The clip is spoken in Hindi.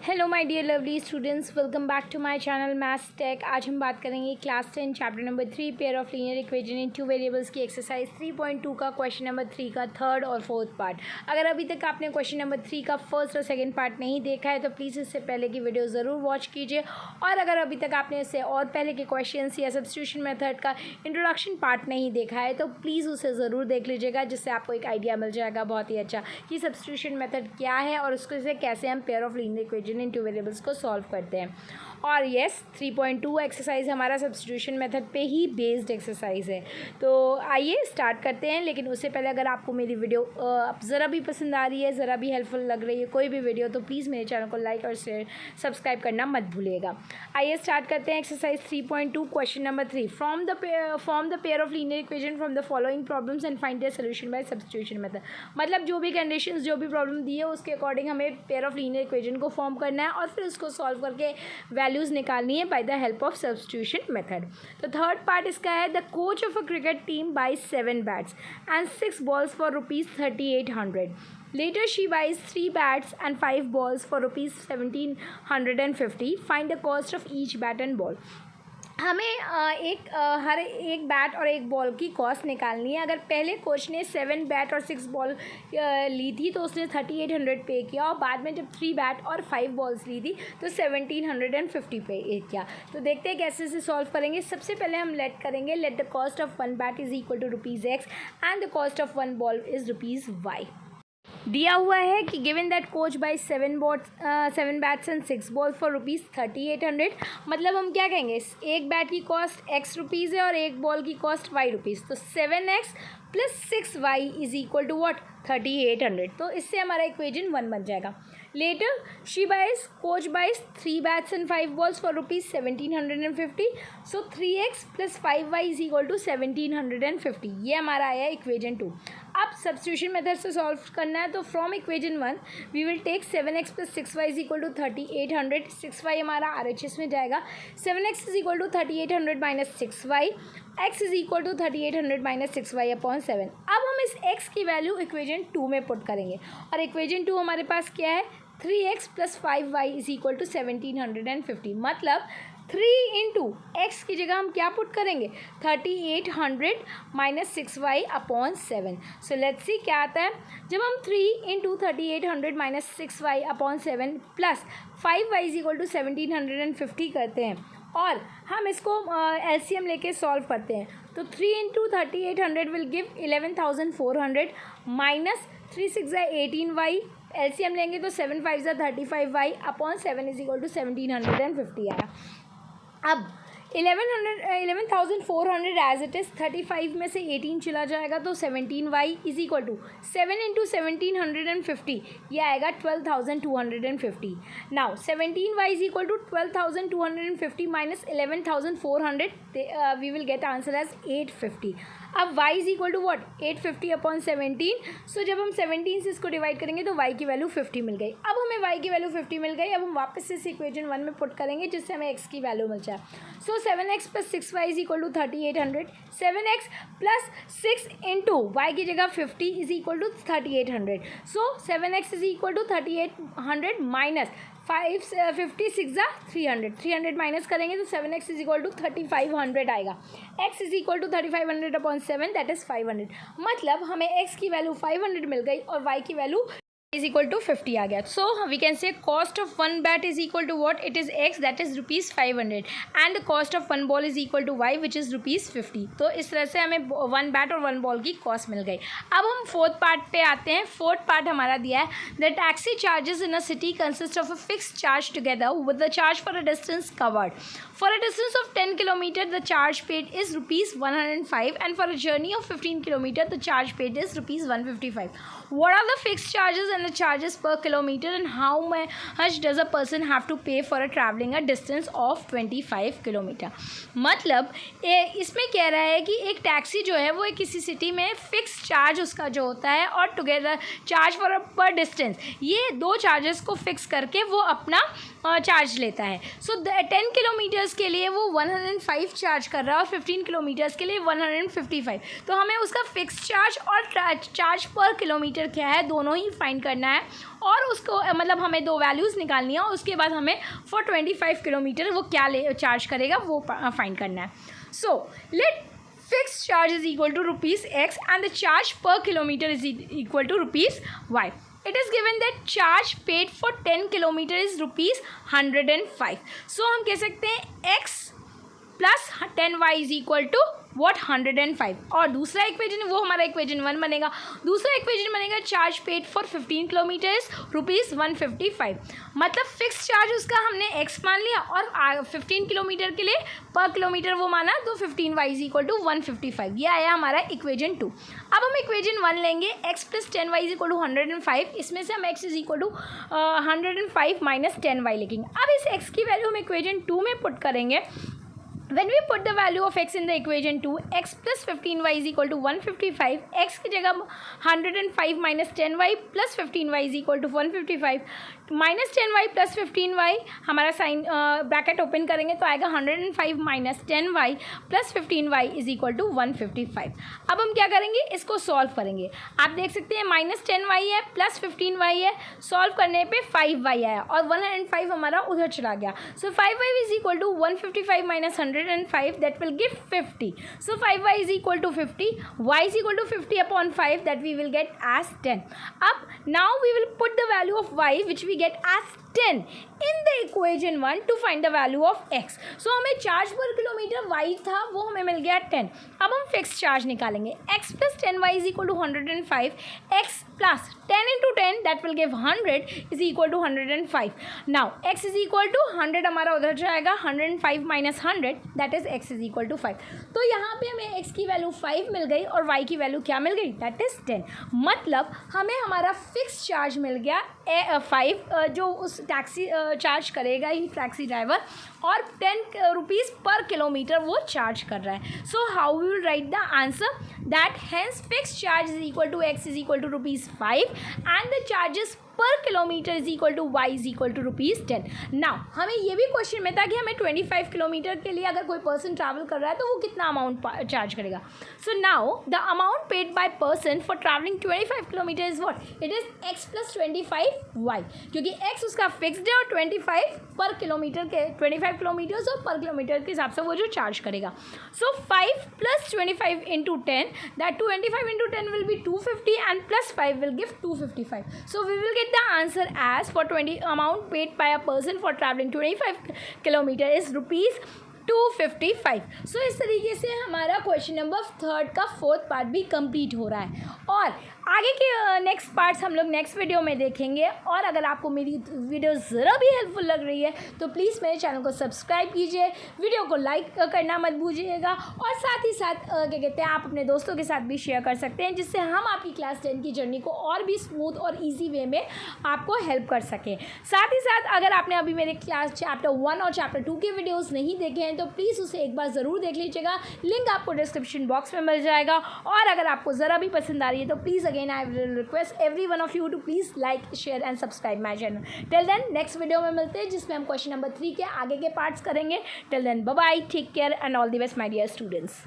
Hello my dear lovely students, welcome back to my channel maths tech. आज हम बात करेंगे class 10 chapter number 3 pair of linear equation in two variables की एक्सरसाइज 3.2 का क्वेश्चन नंबर 3 का थर्ड और फोर्थ पार्ट। अगर अभी तक आपने क्वेश्चन नंबर 3 का फर्स्ट और सेकंड पार्ट नहीं देखा है तो प्लीज़ इससे पहले की वीडियो ज़रूर वॉच कीजिए, और अगर अभी तक आपने इससे और पहले के क्वेश्चन या सब्स्टिट्यूशन मेथड का इंट्रोडक्शन पार्ट नहीं देखा है तो प्लीज़ उसे ज़रूर देख लीजिएगा, जिससे आपको एक आइडिया मिल जाएगा बहुत ही अच्छा कि सब्स्टिट्यूशन मेथड क्या है और उसको से कैसे हम pair of linear equation in two variables को सॉल्व करते हैं। और यस 3.2 एक्सरसाइज हमारा सब्स्टिट्यूशन मेथड पे ही बेस्ड एक्सरसाइज है। तो आइए स्टार्ट करते हैं, लेकिन उससे पहले अगर आपको मेरी वीडियो ज़रा भी पसंद आ रही है, ज़रा भी हेल्पफुल लग रही है कोई भी वीडियो, तो प्लीज़ मेरे चैनल को लाइक और शेयर सब्सक्राइब करना मत भूलिएगा। आइए स्टार्ट करते हैं exercise 3.2 question number 3। Form the pair of linear equation from the following problems and find their solution by substitution method. मतलब जो भी कंडीशंस, जो भी प्रॉब्लम दी है उसके अकॉर्डिंग हमें पेयर ऑफ लीनियर इक्वेशन को फॉर्म करना है और फिर उसको सॉल्व करके वैल्यूज़ निकालनी है by the help of substitution method. तो थर्ड पार्ट इसका है, the coach of a cricket team buys 7 bats and 6 balls for ₹3800. Later she buys 3 bats and 5 balls for ₹1750. Find the cost of each bat and ball. हमें हर एक बैट और एक बॉल की कॉस्ट निकालनी है। अगर पहले कोच ने 7 बैट और 6 बॉल ली थी तो उसने 3800 पे किया, और बाद में जब 3 बैट और 5 बॉल्स ली थी तो 1750 पे किया। तो देखते हैं कैसे से सॉल्व करेंगे। सबसे पहले हम लेट करेंगे, let the cost of 1 bat is equal to ₹X and the cost of 1 ball is ₹Y। दिया हुआ है कि given that coach buy 7 bats and 6 ball for ₹3800। मतलब हम क्या कहेंगे, एक बैट की कॉस्ट ₹X है और एक बॉल की कॉस्ट ₹Y। तो 7X plus 6Y is equal to what 3800। तो इससे हमारा इक्वेशन 1 बन जाएगा। Later coach buys 3 bats and 5 balls for ₹1750। So 3X plus 5Y is equal to 1750। ये हमारा आया इक्वेशन 2। अब सब्स्टिट्यूशन मेथड से सॉल्व करना है, तो from equation 1 we will take 7X plus 6Y is equal to 3800। 6Y हमारा RHS में जाएगा। 7X is equal to 3800 minus 6Y, X is equal to 3800 minus 6Y upon 7। अब हम इस X की वैल्यू इक्वेशन 2 में पुट करेंगे, और इक्वेशन 2 हमारे पास क्या है, 3X plus 5Y is equal to 1750। मतलब 3 इंटू एक्स की जगह हम क्या पुट करेंगे, 3800 minus 6Y upon 7। So let's see क्या आता है। जब हम 3 into 3800 minus 6Y upon 7 plus 5Y is equal to 1750 करते हैं और हम इसको LCM लेके सॉल्व करते हैं, तो 3 into 3800 will give 11400 minus 3 6 18Y। LCM लेंगे तो 7 5 35Y upon 7 is equal to 1750 आया। अब 11,400 एज इट इज़, 35 में से 18 चला जाएगा तो 17Y is equal to 7 into 1750, ये आएगा 12,250। Now 17Y is equal to 12,250 minus 11,400, we will get answer as 850। अब y is equal to what 850 upon 17। So जब हम 17 से इसको डिवाइड करेंगे तो y की वैल्यू 50 मिल गई। अब हमें y की वैल्यू 50 मिल गई। अब हम वापस से इस इक्वेशन 1 में पुट करेंगे जिससे हमें x की वैल्यू मिल जाए। So 7X plus 6Y is equal to 3800। 7X plus 6 into y की जगह 50 is equal to 3800। So 7X is equal to 3800 minus 56 300 minus करेंगे तो 7X इज इक्वल टू 3500 आएगा। X is equal to 3500 upon 7 that is 500। मतलब हमें X की वैल्यू 500 मिल गई और Y की वैल्यू इज इक्वल टू 50 आ गया। So we can say cost of 1 bat is equal to what, it is X that is ₹500 and the cost of 1 ball is equal to Y which is ₹50। तो इस तरह से हमें 1 बैट और 1 बॉल की कॉस्ट मिल गई। अब हम फोर्थ पार्ट पे आते हैं। फोर्थ पार्ट हमारा दिया है, the taxi charges in a city consist of a fixed charge together with the charge for a distance covered. For a distance of 10 kilometre the charge paid is ₹105 and for a journey of 15 kilometre the charge paid is ₹155। What are the fixed charges and the charges per kilometer and how much does a person have to pay for a traveling a distance of 25 kilometre. मतलब इसमें कह रहा है कि एक टैक्सी जो है वो एक किसी सिटी में फिक्स चार्ज उसका जो होता है और टुगेदर चार्ज फॉर पर डिस्टेंस, ये दो चार्जेस को फिक्स करके वो अपना चार्ज लेता है। सो 10 किलोमीटर्स के लिए वो 105 चार्ज कर रहा है और 15 किलोमीटर्स के लिए 155। तो हमें उसका फिक्स चार्ज और चार्ज पर किलोमीटर किलोमीटर क्या है दोनों ही फाइंड करना है, और उसको मतलब हमें दो वैल्यूज़ निकालनी है, और उसके बाद हमें फॉर 25 किलोमीटर वो क्या चार्ज करेगा वो फाइंड करना है. So let fixed charge is equal to rupees x and the charge per kilometer is equal to rupees y. It is given that charge paid for 10 kilometer is rupees 105. So हम कह सकते हैं x plus 10y is equal to what 105. और दूसरा इक्वेशन वो हमारा इक्वेशन 1 बनेगा. दूसरा इक्वेशन बनेगा charge paid for 15 kilometre rupees 155. मतलब फिक्स चार्ज उसका हमने x मान लिया और 15 किलोमीटर के लिए पर किलोमीटर वो माना, तो 15y इज इक्वल टू 155. ये आया हमारा इक्वेशन 2. अब हम इक्वेशन 1 लेंगे x plus 10y is equal to 105. इसमें से हम x is equal to 105 minus 10y लिखेंगे. अब इस x की वैल्यू हम इक्वेशन 2 में पुट करेंगे. When we put the value of x in the equation 2, x plus 15y is equal to 155. x की जगह 105 minus 10y plus 15y is equal to 155. Minus 10y plus 15y हमारा साइन ब्रैकेट ओपन करेंगे तो आएगा 105 minus 10y plus 15y is equal to 155. अब हम क्या करेंगे, इसको सॉल्व करेंगे. आप देख सकते हैं माइनस 10y है प्लस 15y है, सॉल्व करने पे 5y आया और 105 हमारा उधर चला गया. So 5y is equal to 155 minus 105 that will give 50. So 5y is equal to 50, y is equal to 50 upon 5 that we will get as 10. अब now we will put the value of y which we get as 10 in the equation 1 to find the value of x. So हमें चार्ज पर किलोमीटर y था वो हमें मिल गया 10. अब हम फिक्स चार्ज निकालेंगे. x plus 10y is equal to 105. x plus 10 into 10 that will give 100 is equal to 105. Now x is equal to 100 हमारा उधर जाएगा, 105 minus 100 that is x is equal to 5. तो यहाँ पे हमें x की वैल्यू 5 मिल गई और y की वैल्यू क्या मिल गई, दैट इज 10. मतलब हमें हमारा फिक्स चार्ज मिल गया 5 जो उस टैक्सी चार्ज करेगा ही टैक्सी ड्राइवर, और 10 रुपीज़ पर किलोमीटर वो चार्ज कर रहा है. So how we will write the answer that hence fix charge is equal to x is equal to ₹5 and the charges per kilometre is equal to y is equal to ₹10. Now हमें ये भी क्वेश्चन में था कि हमें 25 किलोमीटर के लिए अगर कोई पर्सन ट्रैवल कर रहा है तो वो कितना अमाउंट चार्ज करेगा. So now the amount paid by person for travelling 25 kilometre is what, it is x plus 25y, क्योंकि x उसका फिक्स्ड है और 25 पर किलोमीटर के 25 किलोमीटर्स और पर किलोमीटर के हिसाब से वो जो चार्ज करेगा. So 5 plus 25 into 10 that 25 into 10 will be 250 and plus 5 will give 255. So we will get the answer as for 20 amount paid by a person for traveling 25 kilometer is rupees 255. सो इस तरीके से हमारा क्वेश्चन नंबर 3 का 4th पार्ट भी कंप्लीट हो रहा है, और आगे के नेक्स्ट पार्ट्स हम लोग नेक्स्ट वीडियो में देखेंगे. और अगर आपको मेरी वीडियो ज़रा भी हेल्पफुल लग रही है तो प्लीज़ मेरे चैनल को सब्सक्राइब कीजिए, वीडियो को लाइक करना मत भूलिएगा, और साथ ही साथ क्या कहते हैं आप अपने दोस्तों के साथ भी शेयर कर सकते हैं, जिससे हम आपकी क्लास 10 की जर्नी को और भी स्मूथ और ईजी वे में आपको हेल्प कर सकें. साथ ही साथ अगर आपने अभी मेरे क्लास चैप्टर 1 और चैप्टर 2 के वीडियोज़ नहीं देखे हैं तो प्लीज़ उसे एक बार ज़रूर देख लीजिएगा. लिंक आपको डिस्क्रिप्शन बॉक्स में मिल जाएगा. और अगर आपको ज़रा भी पसंद आ रही है तो please again I will request every one of you to please like share and subscribe my channel. Till then next video में मिलते हैं जिसमें हम क्वेश्चन नंबर 3 के आगे के पार्ट्स करेंगे. Till then bye bye, take care and all the best my dear students.